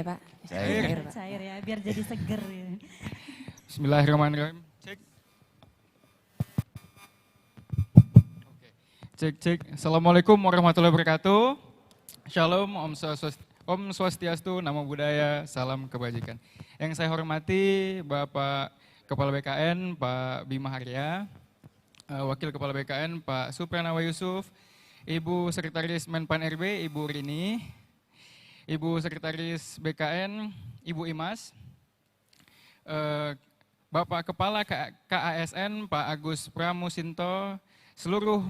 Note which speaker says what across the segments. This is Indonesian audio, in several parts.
Speaker 1: Pak.
Speaker 2: Cair.
Speaker 1: Pak.
Speaker 3: Cair ya, biar jadi seger. Ya.
Speaker 4: Bismillahirrahmanirrahim. Cek. Oke. Cek. Assalamualaikum warahmatullahi wabarakatuh. Shalom, Om Swastiastu, Namo Buddhaya, salam kebajikan. Yang saya hormati Bapak Kepala BKN, Pak Bima Arya, Wakil Kepala BKN, Pak Supranawa Yusuf, Ibu Sekretaris Menpan RB, Ibu Rini, Ibu Sekretaris BKN, Ibu Imas, Bapak Kepala KASN, Pak Agus Pramusinto, seluruh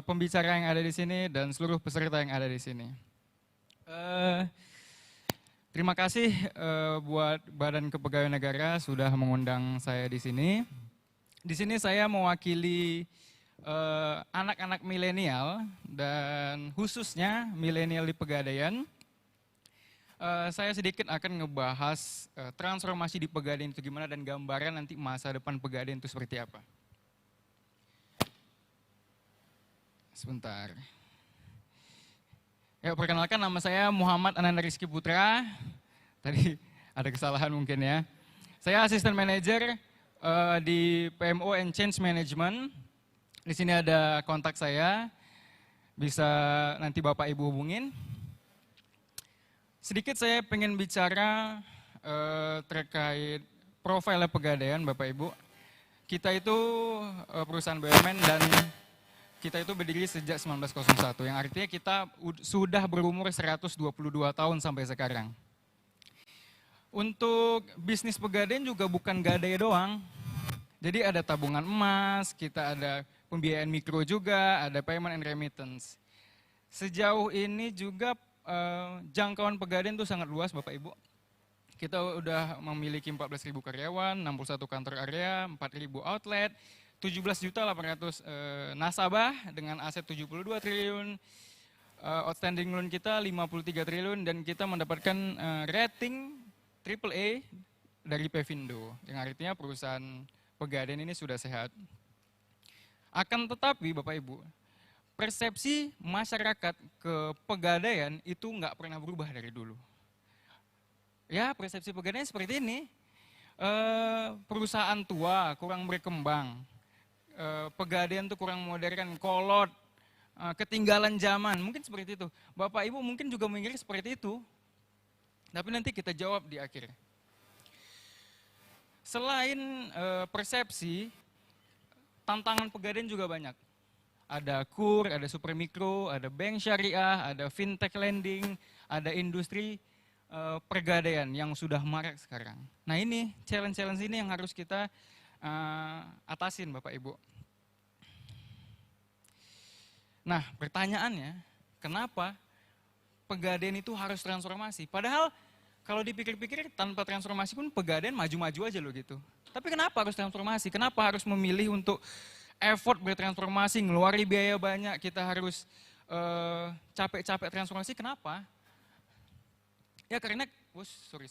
Speaker 4: pembicara yang ada di sini dan seluruh peserta yang ada di sini. Terima kasih buat Badan Kepegawaian Negara sudah mengundang saya di sini. Di sini saya mewakili anak-anak milenial dan khususnya milenial di Pegadaian. Saya sedikit akan ngebahas transformasi di Pegadaian itu gimana dan gambaran nanti masa depan Pegadaian itu seperti apa. Sebentar. Ya, perkenalkan nama saya Muhammad Ananda Rizky Putra. Tadi ada kesalahan mungkin ya. Saya asisten manajer di PMO and Change Management. Di sini ada kontak saya. Bisa nanti Bapak Ibu hubungin. Sedikit saya pengen bicara terkait profil Pegadaian Bapak Ibu. Kita itu perusahaan BUMN dan kita itu berdiri sejak 1901, yang artinya kita sudah berumur 122 tahun sampai sekarang. Untuk bisnis Pegadaian juga bukan gadai doang. Jadi ada tabungan emas, kita ada pembiayaan mikro juga, ada payment and remittance. Sejauh ini juga jangkauan Pegadaian itu sangat luas Bapak Ibu. Kita udah memiliki 14.000 karyawan, 61 kantor area, 4.000 outlet, 17.800.000 nasabah dengan aset 72 triliun, outstanding loan kita 53 triliun dan kita mendapatkan rating AAA dari Pevindo, yang artinya perusahaan Pegadaian ini sudah sehat. Akan tetapi Bapak Ibu, persepsi masyarakat ke Pegadaian itu nggak pernah berubah dari dulu. Ya, persepsi Pegadaian seperti ini, perusahaan tua, kurang berkembang. Pegadaian itu kurang modern, kolot, ketinggalan zaman, mungkin seperti itu. Bapak Ibu mungkin juga mikir seperti itu, tapi nanti kita jawab di akhir. Selain persepsi, tantangan Pegadaian juga banyak. Ada KUR, ada Supermikro, ada bank syariah, ada fintech lending, ada industri pergadaian yang sudah marak sekarang. Nah ini challenge-challenge ini yang harus kita atasin Bapak Ibu. Nah pertanyaannya, kenapa Pegadaian itu harus transformasi? Padahal kalau dipikir-pikir tanpa transformasi pun Pegadaian maju-maju aja loh gitu. Tapi kenapa harus transformasi? Kenapa harus memilih untuk effort bertransformasi, ngeluarin biaya banyak, kita harus capek-capek transformasi, kenapa? Ya karena, sorry.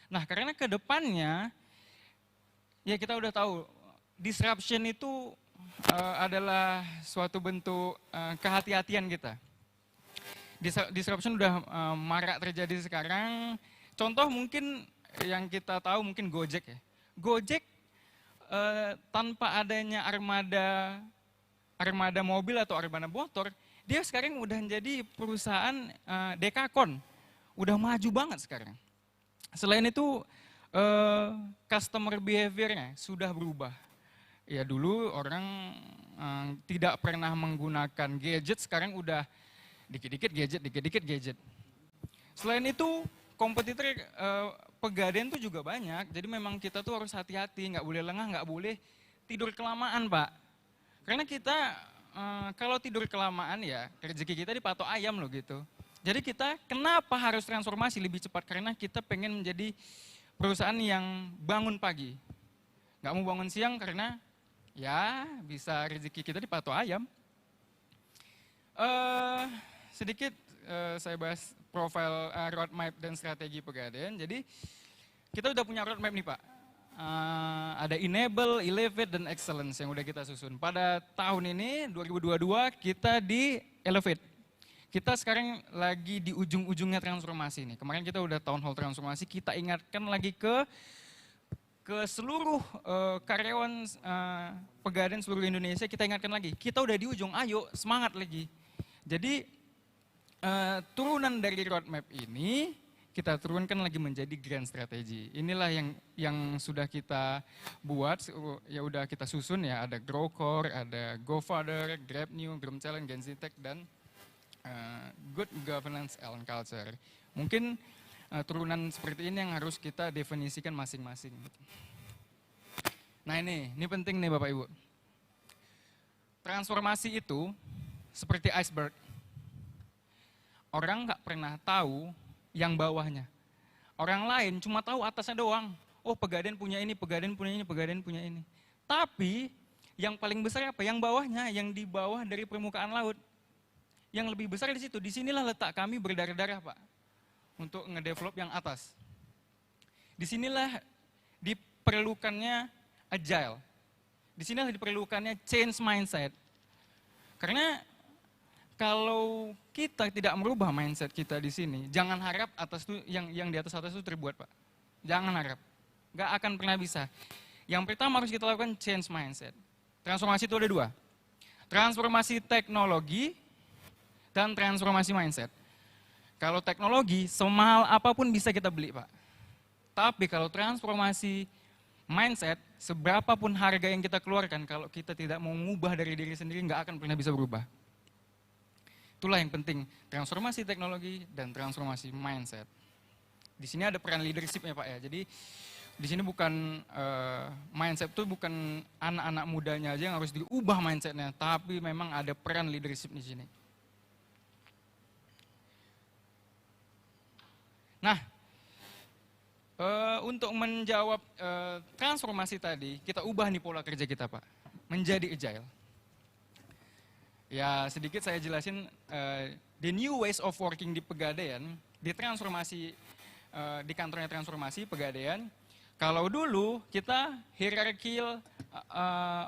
Speaker 4: Nah karena ke depannya, ya kita udah tahu, disruption itu adalah suatu bentuk kehati-hatian kita. Disruption udah marak terjadi sekarang, contoh mungkin yang kita tahu mungkin Gojek ya. Gojek tanpa adanya armada mobil atau armada motor, dia sekarang udah menjadi perusahaan dekakon, udah maju banget sekarang. Selain itu customer behavior-nya sudah berubah. Ya dulu orang tidak pernah menggunakan gadget, sekarang udah dikit-dikit gadget. Selain itu kompetitor Pegadaian tuh juga banyak, jadi memang kita tuh harus hati-hati, nggak boleh lengah, nggak boleh tidur kelamaan Pak. Karena kita kalau tidur kelamaan ya rezeki kita dipatok ayam loh gitu. Jadi kita kenapa harus transformasi lebih cepat? Karena kita pengen menjadi perusahaan yang bangun pagi. Nggak mau bangun siang karena ya bisa rezeki kita dipatok ayam. Sedikit saya bahas profil roadmap dan strategi Pegadaian. Jadi kita udah punya roadmap nih Pak. ada enable, elevate, dan excellence yang udah kita susun. Pada tahun ini, 2022, kita di elevate. Kita sekarang lagi di ujung-ujungnya transformasi nih. Kemarin kita udah town hall transformasi, kita ingatkan lagi ke seluruh karyawan Pegadaian seluruh Indonesia, kita ingatkan lagi, kita udah di ujung, ayo semangat lagi. Jadi turunan dari roadmap ini, kita turunkan lagi menjadi grand strategy. Inilah yang sudah kita buat, ya udah kita susun ya, ada Grow Core, ada Go Further, Grab New, Groom Challenge, Gen Z Tech, dan Good Governance and Culture. Mungkin turunan seperti ini yang harus kita definisikan masing-masing. Nah ini penting nih Bapak Ibu. Transformasi itu seperti iceberg. Orang nggak pernah tahu yang bawahnya. Orang lain cuma tahu atasnya doang. Oh Pegadaian punya ini, Pegadaian punya ini, Pegadaian punya ini. Tapi yang paling besar apa? Yang bawahnya, yang di bawah dari permukaan laut. Yang lebih besar di situ. Disinilah letak kami berdarah-darah Pak. Untuk ngedevelop yang atas. Disinilah diperlukannya agile. Disinilah diperlukannya change mindset. Karena kalau kita tidak merubah mindset kita di sini, jangan harap atas itu yang di atas itu terbuat Pak. Jangan harap, nggak akan pernah bisa. Yang pertama harus kita lakukan change mindset. Transformasi itu ada dua, transformasi teknologi dan transformasi mindset. Kalau teknologi semahal apapun bisa kita beli Pak. Tapi kalau transformasi mindset, seberapapun harga yang kita keluarkan, kalau kita tidak mau mengubah dari diri sendiri, nggak akan pernah bisa berubah. Itulah yang penting, transformasi teknologi dan transformasi mindset. Di sini ada peran leadership-nya Pak ya. Jadi di sini bukan mindset itu bukan anak-anak mudanya aja yang harus diubah mindsetnya, tapi memang ada peran leadership di sini. Nah, untuk menjawab transformasi tadi, kita ubah nih pola kerja kita Pak, menjadi agile. Ya sedikit saya jelasin the new ways of working di Pegadaian, di transformasi, di kantornya transformasi Pegadaian. Kalau dulu kita hierarchical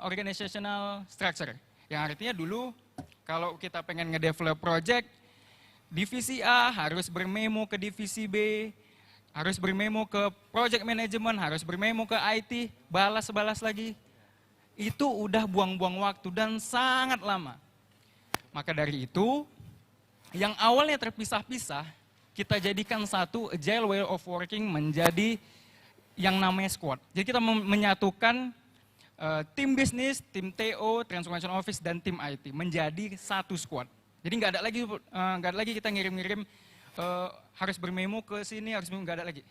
Speaker 4: organizational structure, yang artinya dulu kalau kita pengen ngedevelop project, divisi A harus bermemo ke divisi B, harus bermemo ke project management, harus bermemo ke IT, balas-balas lagi. Itu udah buang-buang waktu dan sangat lama. Maka dari itu, yang awalnya terpisah-pisah, kita jadikan satu agile way of working menjadi yang namanya squad. Jadi kita menyatukan tim bisnis, tim TO, Transformation Office, dan tim IT menjadi satu squad. Jadi nggak ada lagi kita ngirim-ngirim harus bermemo ke sini, nggak ada lagi.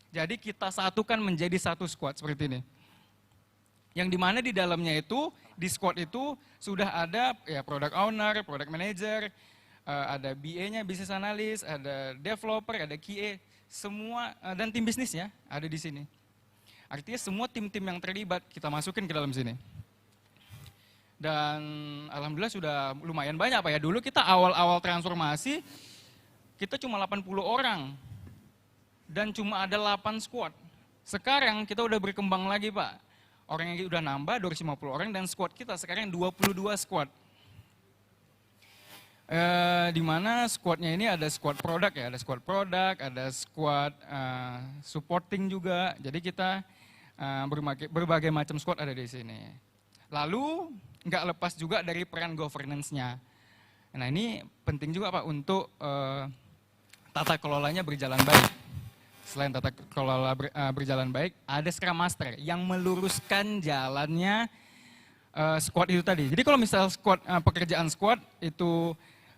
Speaker 4: Jadi kita satukan menjadi satu squad seperti ini. Yang dimana di dalamnya itu, di squad itu sudah ada ya product owner, product manager, ada BA-nya, business analyst, ada developer, ada QA, semua dan tim bisnisnya ada di sini. Artinya semua tim-tim yang terlibat kita masukin ke dalam sini. Dan alhamdulillah sudah lumayan banyak Pak ya. Dulu kita awal-awal transformasi kita cuma 80 orang dan cuma ada 8 squad. Sekarang kita udah berkembang lagi Pak. Orang yang udah nambah 250 orang dan squad kita sekarang 22 squad. Di mana squadnya ini ada squad produk ya, ada squad produk, ada squad supporting juga. Jadi kita berbagai macam squad ada di sini. Lalu nggak lepas juga dari peran governance-nya. Nah ini penting juga Pak untuk tata kelolanya berjalan baik. Selain tata kelola berjalan baik, ada Scrum Master yang meluruskan jalannya squad itu tadi. Jadi kalau misal pekerjaan squad itu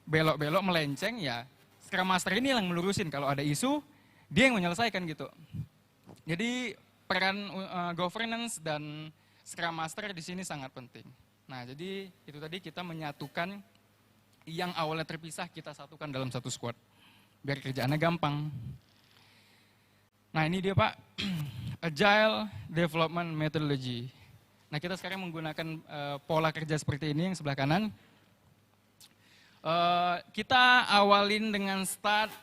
Speaker 4: belok-belok melenceng, ya Scrum Master ini yang melurusin. Kalau ada isu, dia yang menyelesaikan gitu. Jadi peran governance dan Scrum Master di sini sangat penting. Nah jadi itu tadi kita menyatukan yang awalnya terpisah, kita satukan dalam satu squad. Biar kerjaannya gampang. Nah ini dia Pak, Agile Development Methodology. Nah kita sekarang menggunakan pola kerja seperti ini yang sebelah kanan. Kita awalin dengan start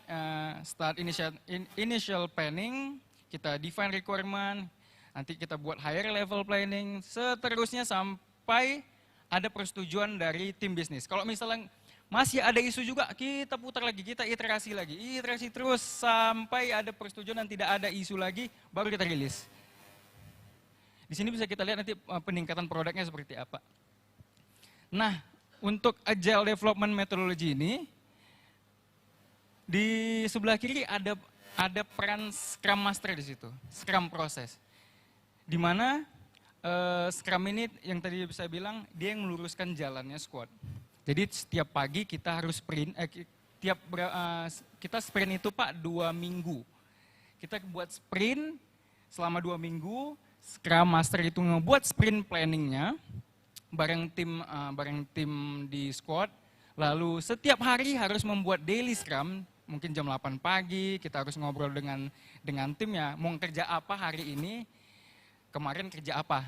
Speaker 4: initial planning, kita define requirement, nanti kita buat higher level planning, seterusnya sampai ada persetujuan dari tim bisnis. Kalau misalnya masih ada isu juga, kita putar lagi, kita iterasi lagi, iterasi terus sampai ada persetujuan dan tidak ada isu lagi, baru kita rilis. Di sini bisa kita lihat nanti peningkatan produknya seperti apa. Nah, untuk Agile Development Methodology ini, di sebelah kiri ada peran Scrum Master di situ, Scrum Process. Di mana Scrum ini yang tadi saya bilang, dia yang meluruskan jalannya squad. Jadi setiap pagi kita harus sprint, kita sprint itu Pak 2 minggu. Kita buat sprint selama 2 minggu, Scrum Master itu ngebuat sprint planningnya bareng tim di squad. Lalu setiap hari harus membuat daily Scrum, mungkin jam 8 pagi kita harus ngobrol dengan tim ya, mau kerja apa hari ini, kemarin kerja apa.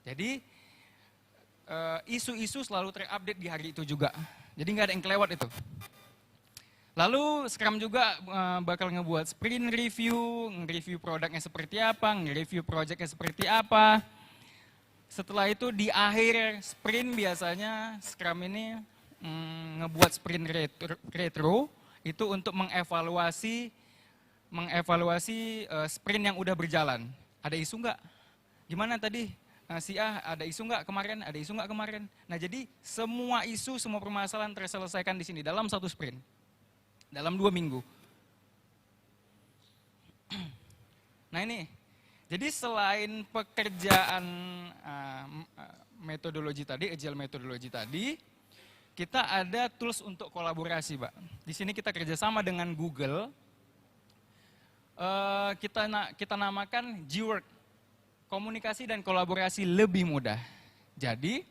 Speaker 4: Jadi isu-isu selalu terupdate di hari itu juga. Jadi nggak ada yang kelewat itu. Lalu Scrum juga bakal ngebuat sprint review, nge-review produknya seperti apa, nge-review projectnya seperti apa. Setelah itu di akhir sprint biasanya Scrum ini ngebuat sprint retro, itu untuk mengevaluasi sprint yang udah berjalan. Ada isu nggak? Gimana tadi? Si A ada isu nggak kemarin? Ada isu nggak kemarin? Nah jadi semua isu, semua permasalahan terselesaikan di sini dalam satu sprint, dalam 2 minggu. Nah ini, jadi selain pekerjaan metodologi tadi, agile metodologi tadi, kita ada tools untuk kolaborasi, Pak. Di sini kita kerjasama dengan Google. Kita namakan G-Work. Komunikasi dan kolaborasi lebih mudah. Jadi,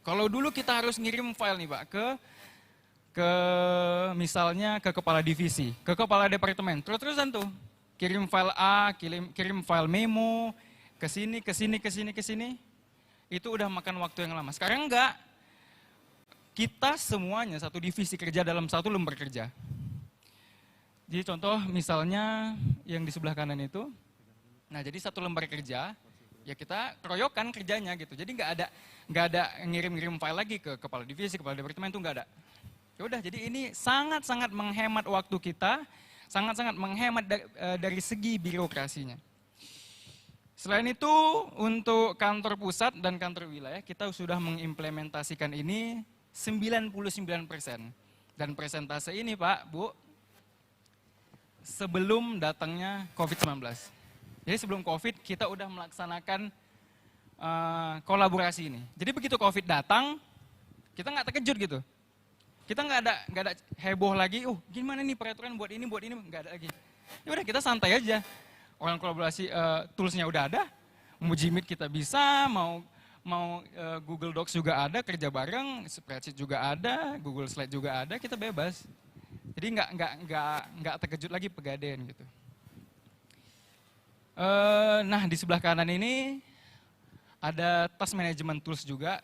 Speaker 4: kalau dulu kita harus ngirim file nih Pak ke misalnya ke kepala divisi, ke kepala departemen, terus-terusan tuh kirim file A, kirim file memo ke sini, itu udah makan waktu yang lama. Sekarang enggak, kita semuanya satu divisi kerja dalam satu lembar kerja. Jadi contoh misalnya yang di sebelah kanan itu. Nah jadi satu lembar kerja, ya kita keroyokan kerjanya gitu. Jadi nggak ada ngirim-ngirim file lagi ke kepala divisi, kepala departemen itu nggak ada. Ya udah, jadi ini sangat-sangat menghemat waktu kita, sangat-sangat menghemat dari segi birokrasinya. Selain itu untuk kantor pusat dan kantor wilayah kita sudah mengimplementasikan ini 99%. Dan persentase ini Pak, Bu, sebelum datangnya COVID-19. Jadi sebelum COVID kita udah melaksanakan kolaborasi ini. Jadi begitu COVID datang, kita nggak terkejut gitu. Kita nggak ada heboh lagi. Gimana nih peraturan buat ini, nggak ada lagi. Ya udah kita santai aja. Orang kolaborasi toolsnya udah ada. Mau Jimit kita bisa, mau Google Docs juga ada, kerja bareng, spreadsheet juga ada, Google Slide juga ada, kita bebas. Jadi nggak terkejut lagi pegadaian gitu. Nah di sebelah kanan ini ada task management tools juga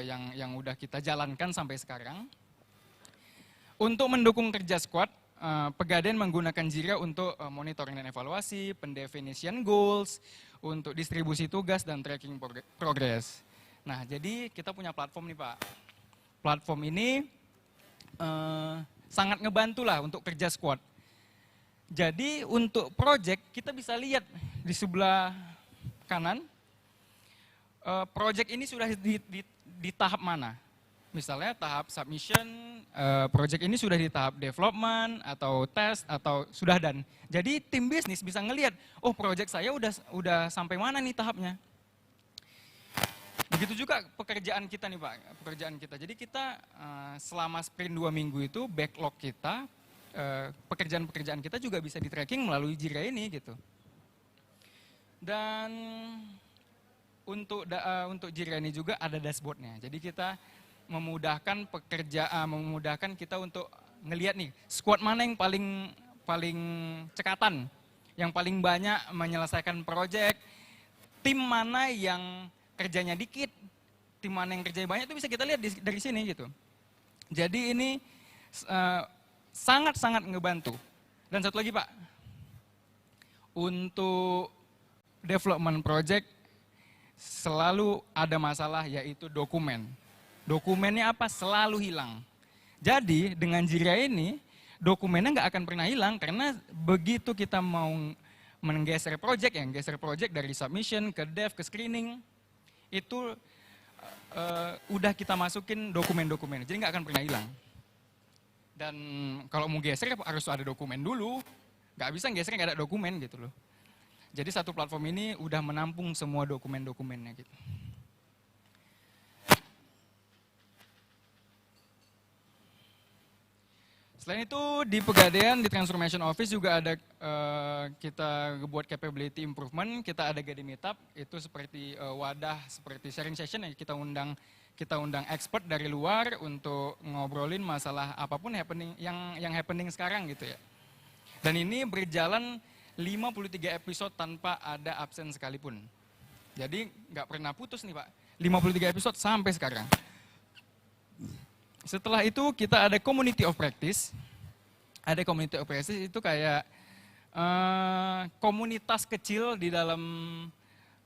Speaker 4: yang udah kita jalankan sampai sekarang. Untuk mendukung kerja squad, Pegadaian menggunakan Jira untuk monitoring dan evaluasi, pendefinisian goals, untuk distribusi tugas dan tracking progress. Nah jadi kita punya platform nih Pak. Platform ini sangat ngebantu lah untuk kerja squad. Jadi untuk project kita bisa lihat di sebelah kanan, project ini sudah di tahap mana. Misalnya tahap submission, project ini sudah di tahap development atau test atau sudah done. Jadi tim bisnis bisa ngelihat, oh project saya udah sampai mana nih tahapnya. Begitu juga pekerjaan kita nih Pak, pekerjaan kita. Jadi kita selama sprint 2 minggu itu backlog kita, pekerjaan-pekerjaan kita juga bisa di tracking melalui Jira ini gitu. Dan untuk Jira ini juga ada dashboardnya. Jadi kita memudahkan memudahkan kita untuk ngelihat nih squad mana yang paling cekatan, yang paling banyak menyelesaikan project, tim mana yang kerjanya dikit, tim mana yang kerjanya banyak itu bisa kita lihat dari sini gitu. Jadi ini sangat-sangat ngebantu. Dan satu lagi Pak, untuk development project selalu ada masalah, yaitu dokumen. Dokumennya apa? Selalu hilang. Jadi dengan Jira ini, dokumennya nggak akan pernah hilang, karena begitu kita mau menggeser project, geser project dari submission ke dev ke screening, itu udah kita masukin dokumen-dokumen, jadi nggak akan pernah hilang. Dan kalau mau geser harus ada dokumen dulu, nggak bisa geser nggak ada dokumen gitu loh. Jadi satu platform ini udah menampung semua dokumen-dokumennya gitu. Selain itu di Pegadaian, di Transformation Office juga ada kita buat capability improvement, kita ada GD Meetup, itu seperti wadah, seperti sharing session yang kita undang expert dari luar untuk ngobrolin masalah apapun yang happening sekarang gitu ya. Dan ini berjalan 53 episode tanpa ada absen sekalipun. Jadi nggak pernah putus nih Pak, 53 episode sampai sekarang. Setelah itu kita ada community of practice. Ada community of practice itu kayak komunitas kecil di dalam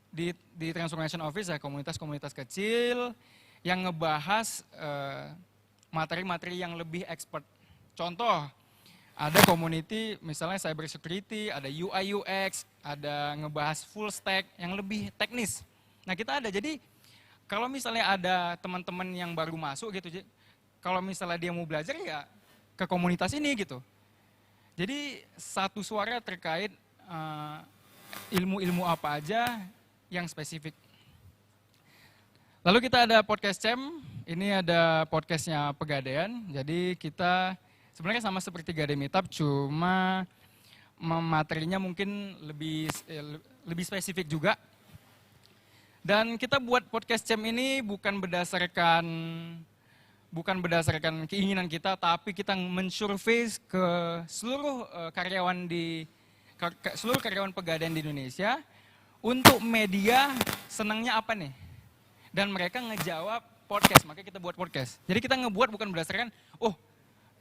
Speaker 4: di Transformation Office ya, komunitas-komunitas kecil yang ngebahas materi-materi yang lebih expert. Contoh, ada community misalnya cyber security, ada UI UX, ada ngebahas full stack yang lebih teknis. Nah kita ada, jadi kalau misalnya ada teman-teman yang baru masuk gitu, kalau misalnya dia mau belajar ya ke komunitas ini gitu. Jadi satu suara terkait ilmu-ilmu apa aja yang spesifik. Lalu kita ada podcast Cem, ini ada podcastnya Pegadaian. Jadi kita sebenarnya sama seperti GD Meetup, cuma materinya mungkin lebih spesifik juga. Dan kita buat podcast Cem ini bukan berdasarkan keinginan kita, tapi kita mensurvei ke seluruh karyawan Pegadaian di Indonesia untuk media senangnya apa nih. Dan mereka ngejawab podcast, makanya kita buat podcast. Jadi kita ngebuat bukan berdasarkan,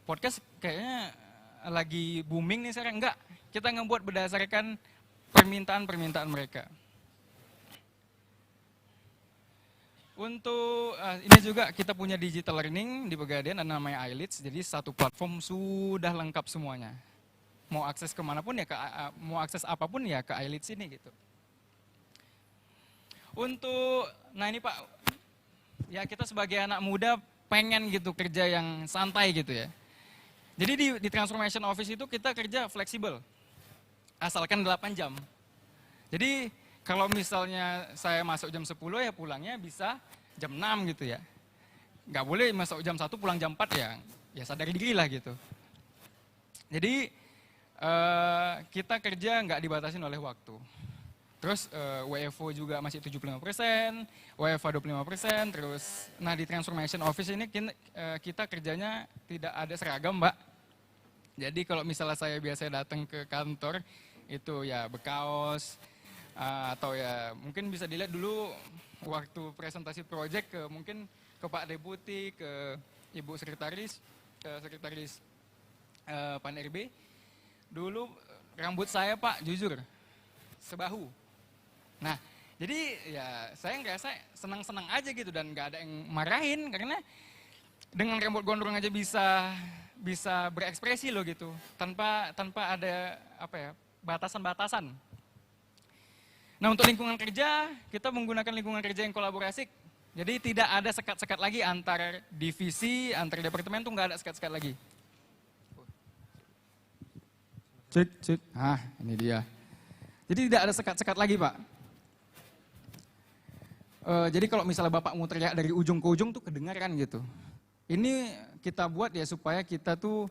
Speaker 4: podcast kayaknya lagi booming nih sekarang, enggak. Kita ngebuat berdasarkan permintaan-permintaan mereka. Untuk ini juga kita punya digital learning di Pegadaian, ada namanya iLeads, jadi satu platform sudah lengkap semuanya. Mau akses kemanapun ya, mau akses apapun ya ke iLeads ini gitu. Nah ini Pak, ya kita sebagai anak muda pengen gitu kerja yang santai gitu ya. Jadi di Transformation Office itu kita kerja fleksibel, asalkan 8 jam. Jadi kalau misalnya saya masuk jam 10 ya pulangnya bisa jam 6 gitu ya. Nggak boleh masuk jam 1 pulang jam 4 ya sadari diri lah gitu. Jadi kita kerja nggak dibatasi oleh waktu. Terus WFO juga masih 75%, WFA 25%, terus nah di Transformation Office ini kita kerjanya tidak ada seragam Mbak. Jadi kalau misalnya saya biasa datang ke kantor itu ya bekaos, atau ya mungkin bisa dilihat dulu waktu presentasi proyek mungkin ke Pak Deputi, ke Ibu Sekretaris, Pan RB. Dulu rambut saya Pak jujur sebahu. Nah jadi ya saya ngerasa senang-senang aja gitu dan nggak ada yang marahin karena dengan rambut gondrong aja bisa berekspresi loh gitu tanpa ada batasan-batasan. Nah untuk lingkungan kerja, kita menggunakan lingkungan kerja yang kolaborasi. Jadi tidak ada sekat-sekat lagi antar divisi, antar departemen tuh nggak ada sekat-sekat lagi. Cek. Ini dia. Jadi tidak ada sekat-sekat lagi Pak. Jadi kalau misalnya Bapak mau teriak dari ujung ke ujung tuh kedengaran gitu. Ini kita buat ya supaya kita tuh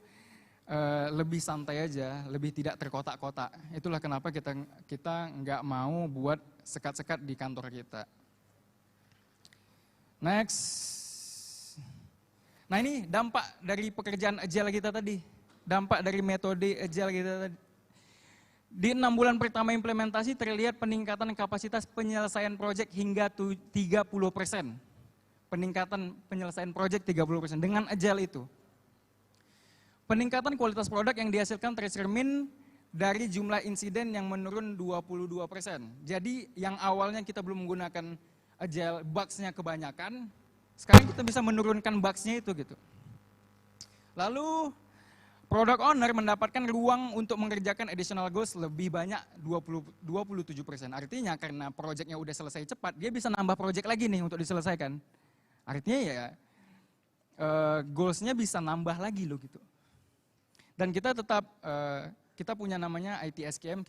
Speaker 4: lebih santai aja, lebih tidak terkotak-kotak. Itulah kenapa kita nggak mau buat sekat-sekat di kantor kita. Next. Nah ini dampak dari pekerjaan agile kita tadi. Dampak dari metode agile kita tadi. Di 6 bulan pertama implementasi terlihat peningkatan kapasitas penyelesaian proyek hingga 30%. Peningkatan penyelesaian proyek 30% dengan agile itu. Peningkatan kualitas produk yang dihasilkan tercermin dari jumlah insiden yang menurun 22%. Jadi yang awalnya kita belum menggunakan agile, bugs-nya kebanyakan, sekarang kita bisa menurunkan bugs-nya itu gitu. Lalu product owner mendapatkan ruang untuk mengerjakan additional goals lebih banyak 27%. Artinya karena projectnya udah selesai cepat, dia bisa nambah project lagi nih untuk diselesaikan. Artinya ya goals-nya bisa nambah lagi loh gitu. Dan kita tetap kita punya namanya ITSKM,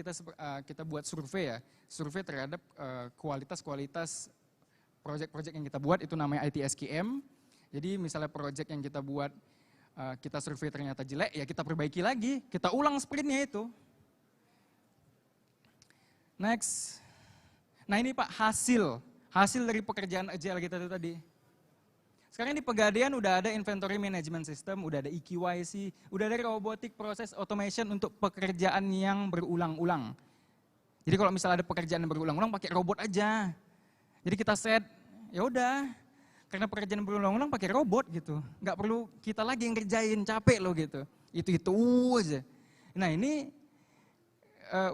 Speaker 4: kita buat survei ya, survei terhadap kualitas project-project yang kita buat itu namanya ITSKM. Jadi misalnya project yang kita buat kita survei ternyata jelek, ya kita perbaiki lagi, kita ulang sprintnya itu. Next. Nah ini Pak, hasil dari pekerjaan agile kita itu tadi. Sekarang di Pegadaian udah ada inventory management system, udah ada EQYC, udah ada robotic process automation untuk pekerjaan yang berulang-ulang. Jadi kalau misalnya ada pekerjaan yang berulang-ulang pakai robot aja. Jadi kita set, ya udah, karena pekerjaan berulang-ulang pakai robot gitu. Nggak perlu kita lagi yang kerjain, capek loh gitu. Itu aja. Nah ini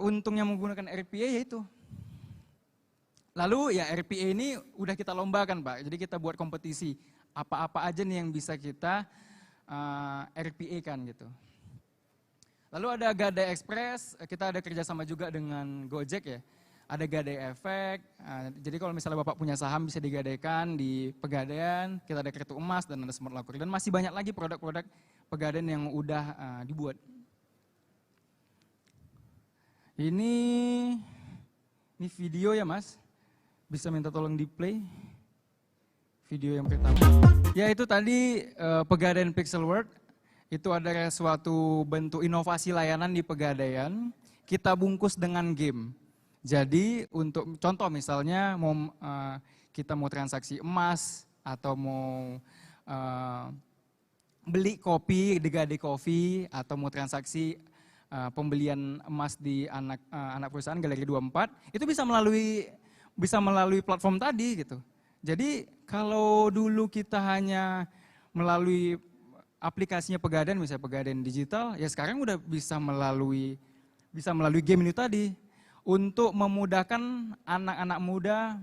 Speaker 4: untungnya menggunakan RPA yaitu. Lalu ya RPA ini udah kita lombakan Pak, jadi kita buat kompetisi. Apa-apa aja nih yang bisa kita RPA kan gitu. Lalu ada Gadai Express, kita ada kerjasama juga dengan Gojek ya. Ada Gadai Efek, jadi kalau misalnya Bapak punya saham bisa digadaikan di Pegadaian, kita ada kartu emas dan ada smart locker. Dan masih banyak lagi produk-produk Pegadaian yang udah dibuat. Ini video ya Mas, bisa minta tolong di play. Video yang pertama. Ya itu tadi Pegadaian Pixel World, itu adalah suatu bentuk inovasi layanan di Pegadaian, kita bungkus dengan game. Jadi untuk contoh misalnya kita mau transaksi emas atau mau beli kopi di Gadai Coffee atau mau transaksi pembelian emas di anak perusahaan Galeri 24, itu bisa melalui platform tadi gitu. Jadi kalau dulu kita hanya melalui aplikasinya Pegadaian, misalnya Pegadaian Digital, ya sekarang udah bisa melalui game ini tadi untuk memudahkan anak-anak muda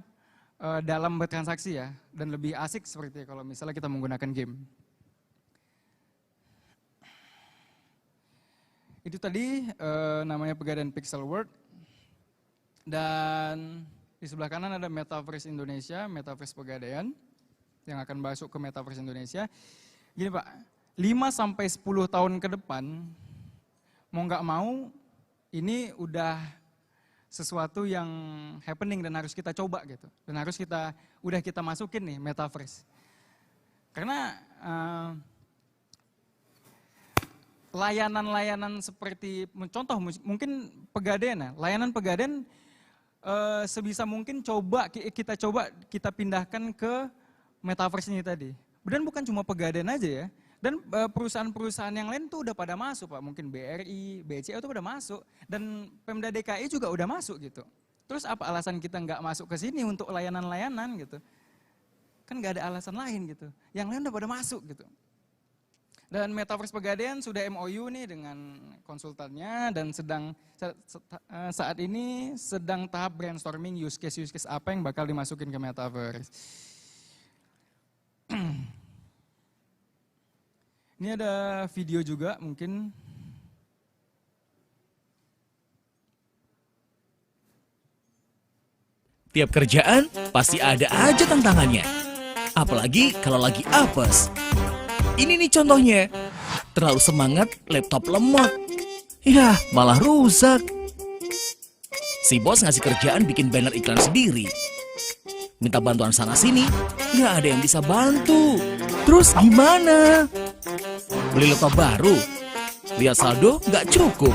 Speaker 4: dalam bertransaksi ya, dan lebih asik seperti kalau misalnya kita menggunakan game. Itu tadi namanya Pegadaian Pixel World, dan di sebelah kanan ada Metaverse Indonesia, Metaverse Pegadaian, yang akan masuk ke Metaverse Indonesia. Gini Pak, 5-10 tahun ke depan, mau nggak mau, ini udah sesuatu yang happening dan harus kita coba gitu. Dan harus kita masukin nih Metaverse. Karena layanan-layanan seperti, contoh mungkin Pegadaian ya, layanan Pegadaian sebisa mungkin kita pindahkan ke Metaverse ini tadi. Dan bukan cuma Pegadaian aja ya, dan perusahaan-perusahaan yang lain tuh udah pada masuk Pak, mungkin BRI, BCA itu udah masuk, dan Pemda DKI juga udah masuk gitu. Terus apa alasan kita nggak masuk ke sini untuk layanan-layanan gitu? Kan nggak ada alasan lain gitu, yang lain udah pada masuk gitu. Dan Metaverse Pegadaian sudah MOU nih dengan konsultannya dan saat ini sedang tahap brainstorming use case apa yang bakal dimasukin ke Metaverse. Ini ada video juga mungkin.
Speaker 1: Tiap kerjaan pasti ada aja tantangannya. Apalagi kalau lagi apes. Ini nih contohnya, terlalu semangat laptop lemot. Yah, malah rusak. Si bos ngasih kerjaan bikin banner iklan sendiri. Minta bantuan sana sini, nggak ada yang bisa bantu. Terus gimana? Beli laptop baru? Lihat saldo nggak cukup.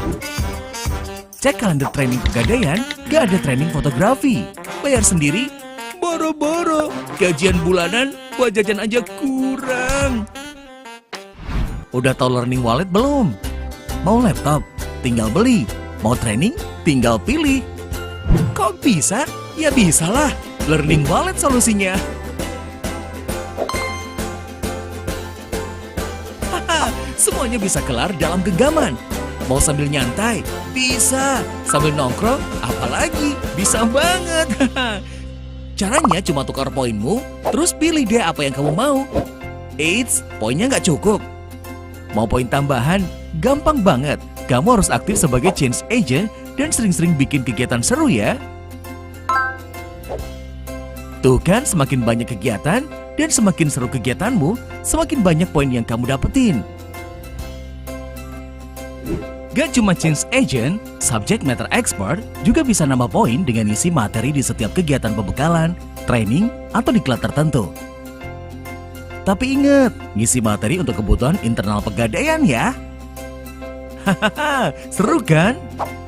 Speaker 1: Cek kalender training Pegadaian, nggak ada training fotografi. Bayar sendiri, boro-boro. Gajian bulanan buat jajan aja kurang. Udah tahu Learning Wallet belum? Mau laptop? Tinggal beli. Mau training? Tinggal pilih. Kok bisa? Ya bisalah. Learning Wallet solusinya. Haha, semuanya bisa kelar dalam genggaman. Mau sambil nyantai? Bisa. Sambil nongkrong? Apalagi? Bisa banget. Caranya cuma tukar poinmu, terus pilih deh apa yang kamu mau. Eits, poinnya nggak cukup. Mau poin tambahan? Gampang banget. Kamu harus aktif sebagai change agent dan sering-sering bikin kegiatan seru ya. Tuh kan, semakin banyak kegiatan dan semakin seru kegiatanmu, semakin banyak poin yang kamu dapetin. Gak cuma change agent, subject matter expert juga bisa nambah poin dengan isi materi di setiap kegiatan pembekalan, training, atau diklat tertentu. Tapi ingat, ngisi materi untuk kebutuhan internal pegadaian ya. Hahaha, seru kan?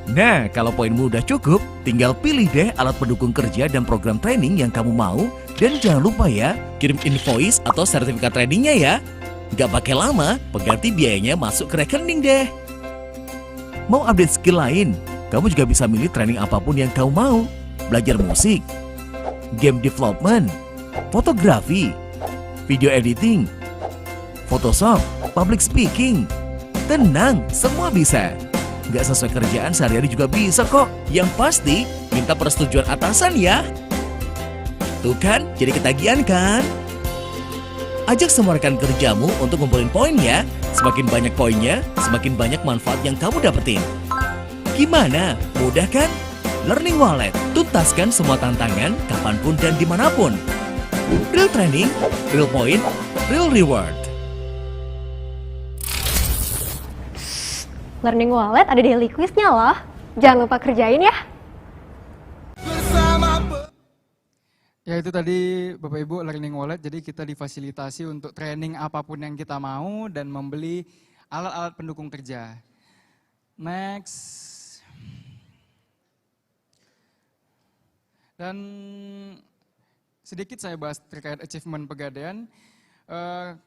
Speaker 1: Nah, kalau poinmu udah cukup, tinggal pilih deh alat pendukung kerja dan program training yang kamu mau. Dan jangan lupa ya, kirim invoice atau sertifikat trainingnya ya. Gak pakai lama, pengganti biayanya masuk ke rekening deh. Mau update skill lain? Kamu juga bisa milih training apapun yang kamu mau. Belajar musik, game development, fotografi, video editing, Photoshop, public speaking. Tenang, semua bisa. Gak sesuai kerjaan sehari-hari juga bisa kok. Yang pasti, minta persetujuan atasan ya. Tuh kan, jadi ketagihan kan? Ajak semua rekan kerjamu untuk ngumpulin poin ya. Semakin banyak poinnya, semakin banyak manfaat yang kamu dapetin. Gimana? Mudah kan? Learning Wallet, tuntaskan semua tantangan kapanpun dan dimanapun. Real training, real point, real reward.
Speaker 2: Learning Wallet ada daily quiznya loh. Jangan lupa kerjain ya.
Speaker 4: Ya itu tadi Bapak Ibu Learning Wallet, jadi kita difasilitasi untuk training apapun yang kita mau dan membeli alat-alat pendukung kerja. Next. Dan sedikit saya bahas terkait achievement Pegadaian.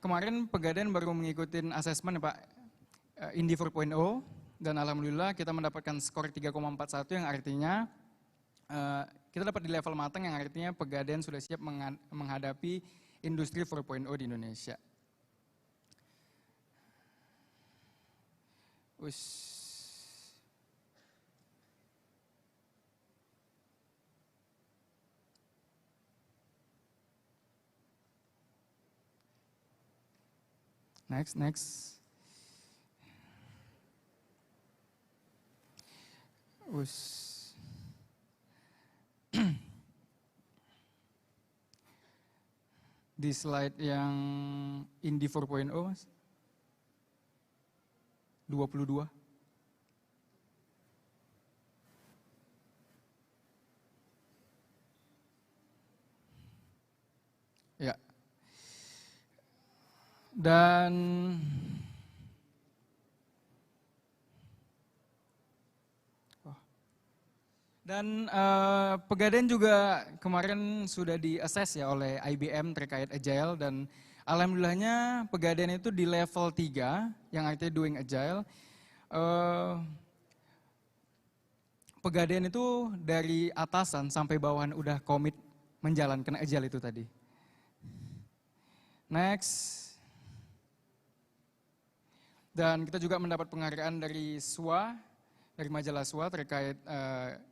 Speaker 4: Kemarin Pegadaian baru mengikuti asesmen Pak Indi 4.0 dan alhamdulillah kita mendapatkan skor 3,41 yang artinya kita dapat di level matang yang artinya Pegadaian sudah siap menghadapi industri 4.0 di Indonesia. Next. Di slide yang Indi 4.0 Mas. 22. Ya. Dan Pegadaian juga kemarin sudah di-assess ya oleh IBM terkait Agile dan alhamdulillahnya Pegadaian itu di level 3 yang artinya doing Agile. Pegadaian itu dari atasan sampai bawahan udah komit menjalankan Agile itu tadi. Next. Dan kita juga mendapat penghargaan dari SWA, dari majalah SWA terkait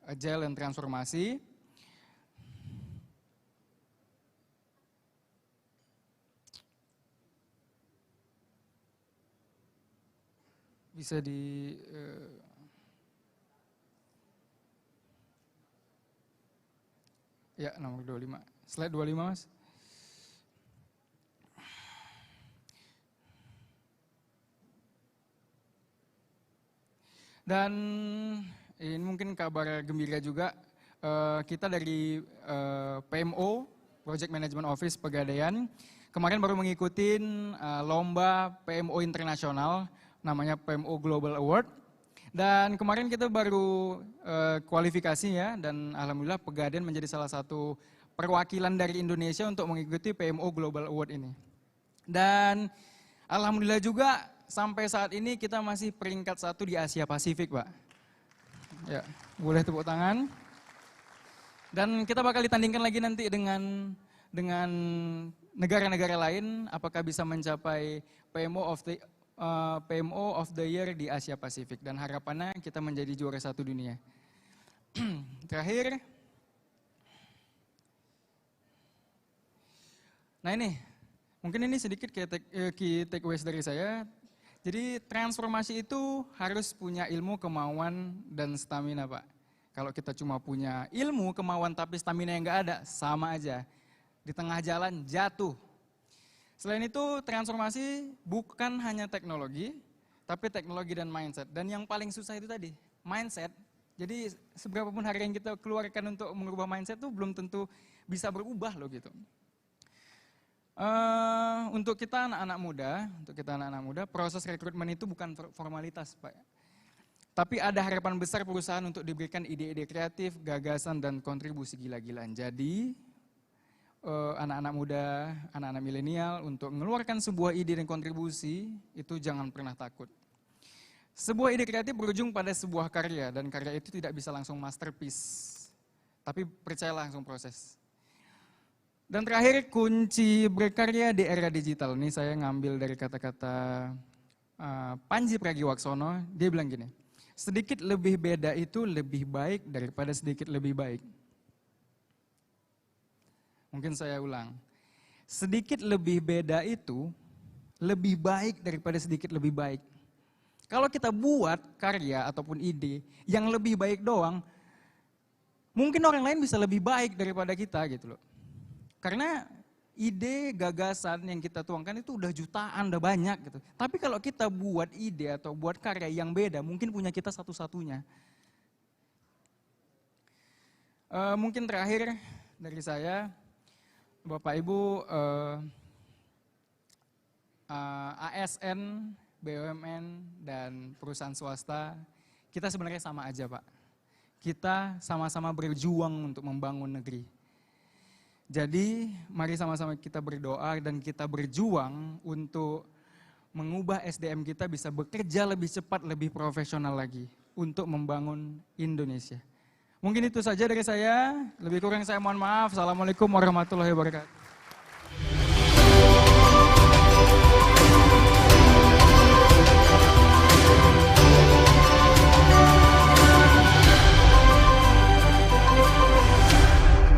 Speaker 4: Agile dan transformasi. Bisa di ya nomor 25, slide 25 Mas. Dan ini mungkin kabar gembira juga, kita dari PMO, Project Management Office Pegadaian, kemarin baru mengikuti lomba PMO internasional, namanya PMO Global Award. Dan kemarin kita baru kualifikasi ya, dan alhamdulillah Pegadaian menjadi salah satu perwakilan dari Indonesia untuk mengikuti PMO Global Award ini. Dan alhamdulillah juga sampai saat ini kita masih peringkat 1 di Asia Pasifik, Pak. Ya, boleh tepuk tangan. Dan kita bakal ditandingkan lagi nanti dengan negara-negara lain, apakah bisa mencapai PMO PMO of the Year di Asia Pasifik dan harapannya kita menjadi juara 1 dunia. Terakhir, nah ini, mungkin ini sedikit key takeaways dari saya. Jadi transformasi itu harus punya ilmu, kemauan, dan stamina, Pak. Kalau kita cuma punya ilmu, kemauan, tapi stamina yang nggak ada, sama aja. Di tengah jalan jatuh. Selain itu, transformasi bukan hanya teknologi, tapi teknologi dan mindset. Dan yang paling susah itu tadi, mindset. Jadi seberapapun harga yang kita keluarkan untuk mengubah mindset itu belum tentu bisa berubah loh gitu. Untuk kita anak-anak muda, proses rekrutmen itu bukan formalitas, Pak. Tapi ada harapan besar perusahaan untuk diberikan ide-ide kreatif, gagasan, dan kontribusi gila-gilaan. Jadi, anak-anak muda, anak-anak milenial untuk mengeluarkan sebuah ide dan kontribusi, itu jangan pernah takut. Sebuah ide kreatif berujung pada sebuah karya, dan karya itu tidak bisa langsung masterpiece. Tapi percayalah langsung proses. Dan terakhir, kunci berkarya di era digital. Ini saya ngambil dari kata-kata Panji Pragiwaksono, dia bilang gini, sedikit lebih beda itu lebih baik daripada sedikit lebih baik. Mungkin saya ulang, sedikit lebih beda itu lebih baik daripada sedikit lebih baik. Kalau kita buat karya ataupun ide yang lebih baik doang, mungkin orang lain bisa lebih baik daripada kita gitu loh. Karena ide, gagasan yang kita tuangkan itu udah jutaan, udah banyak gitu. Tapi kalau kita buat ide atau buat karya yang beda, mungkin punya kita satu-satunya. Mungkin terakhir dari saya, Bapak Ibu, ASN, BUMN, dan perusahaan swasta, kita sebenarnya sama aja, Pak. Kita sama-sama berjuang untuk membangun negeri. Jadi mari sama-sama kita berdoa dan kita berjuang untuk mengubah SDM kita bisa bekerja lebih cepat, lebih profesional lagi untuk membangun Indonesia. Mungkin itu saja dari saya, lebih kurang saya mohon maaf. Assalamualaikum warahmatullahi wabarakatuh.